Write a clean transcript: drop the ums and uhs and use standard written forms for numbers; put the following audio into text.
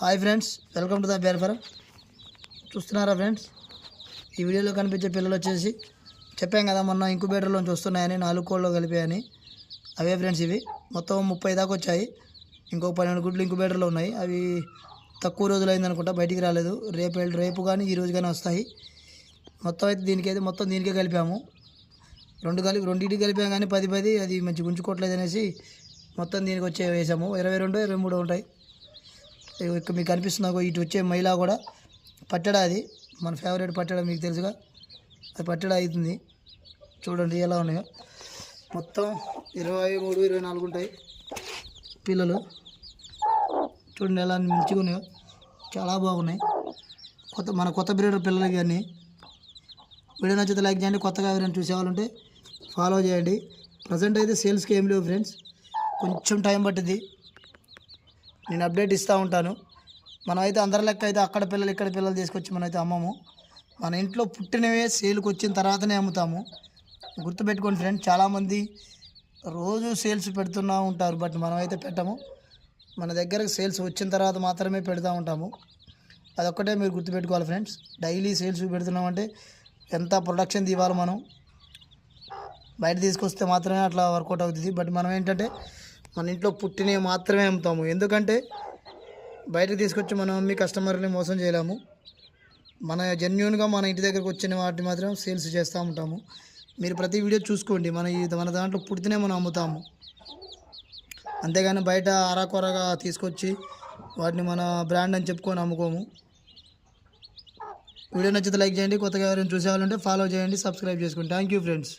Hi friends, welcome to the bear farm. చూస్తున్నారా friends, ఈ వీడియోలో కనిపించే పిల్లలు వచ్చేసి చెప్పాం కదా మొన్న ఇంక్యుబేటర్లోంచి వస్తున్నాయని 4 కోళ్ళు కలిపాయని. అవే ఫ్రెండ్స్, ఇవి మొత్తం 30 దాకా వచ్చాయి. ఇంకో 12 గుడ్లు ఇంక్యుబేటర్లో ఉన్నాయి. అవి తక్కువ రోజులు అయింది అనుకుంటా, బయటికి రాలేదు. రేపు కానీ ఈ రోజు కానీ వస్తాయి. మొత్తం అయితే దీనికే కలిపాము. రెండింటికి కలిపాము కానీ 10 అది మంచి గుంజుకోవట్లేదు అనేసి మొత్తం దీనికి వచ్చే వేసాము. 22 23 ఉంటాయి. ఇక్కడ మీకు కనిపిస్తున్నా ఇటు వచ్చే మైలా కూడా పట్టడా, అది మన ఫేవరెట్ పట్టడా, మీకు తెలుసుగా. అది పట్టడా అవుతుంది. చూడండి ఎలా ఉన్నాయో. మొత్తం 23 24 ఉంటాయి పిల్లలు. చూడండి ఎలా మంచిగా ఉన్నాయో, చాలా బాగున్నాయి. కొత్త బ్రీడర్ పిల్లలకి కానీ. వీడియో నచ్చితే లైక్ చేయండి. కొత్తగా ఎవరైనా చూసేవాళ్ళంటే ఫాలో చేయండి. ప్రజెంట్ అయితే సేల్స్కి ఏం లేవు ఫ్రెండ్స్, కొంచెం టైం పట్టింది. నేను అప్డేట్ ఇస్తూ ఉంటాను. మనమైతే అందరి లెక్క అయితే అక్కడ పిల్లలు ఇక్కడ పిల్లలు తీసుకొచ్చి మనమైతే అమ్మము. మన ఇంట్లో పుట్టినవే సేల్కి వచ్చిన తర్వాతనే అమ్ముతాము. గుర్తుపెట్టుకోండి ఫ్రెండ్స్, చాలామంది రోజు సేల్స్ పెడుతూ ఉంటారు, బట్ మనమైతే పెట్టము. మన దగ్గరకు సేల్స్ వచ్చిన తర్వాత మాత్రమే పెడతా ఉంటాము. అదొక్కటే మీరు గుర్తుపెట్టుకోవాలి ఫ్రెండ్స్. డైలీ సేల్స్ పెడుతున్నామంటే ఎంత ప్రొడక్షన్ తీవాలి మనం. బయట తీసుకొస్తే మాత్రమే అట్లా వర్కౌట్ అవుతుంది. బట్ మనం ఏంటంటే మన ఇంట్లో పుట్టినవి మాత్రమే అమ్ముతాము. ఎందుకంటే బయటకు తీసుకొచ్చి మనం అమ్మి కస్టమర్ని మోసం చేయలేము. మన జెన్యూన్గా మన ఇంటి దగ్గరకు వచ్చిన వాటిని మాత్రం సేల్స్ చేస్తూ ఉంటాము. మీరు ప్రతి వీడియో చూసుకోండి. మన దాంట్లో పుడితేనే మనం అమ్ముతాము. అంతేగాని బయట అరాకొరగా తీసుకొచ్చి వాటిని మన బ్రాండ్ అని చెప్పుకొని అమ్ముకోము. వీడియో నచ్చితే లైక్ చేయండి. కొత్తగా ఎవరైనా చూసేవాళ్ళంటే ఫాలో చేయండి, సబ్స్క్రైబ్ చేసుకోండి. Thank you friends.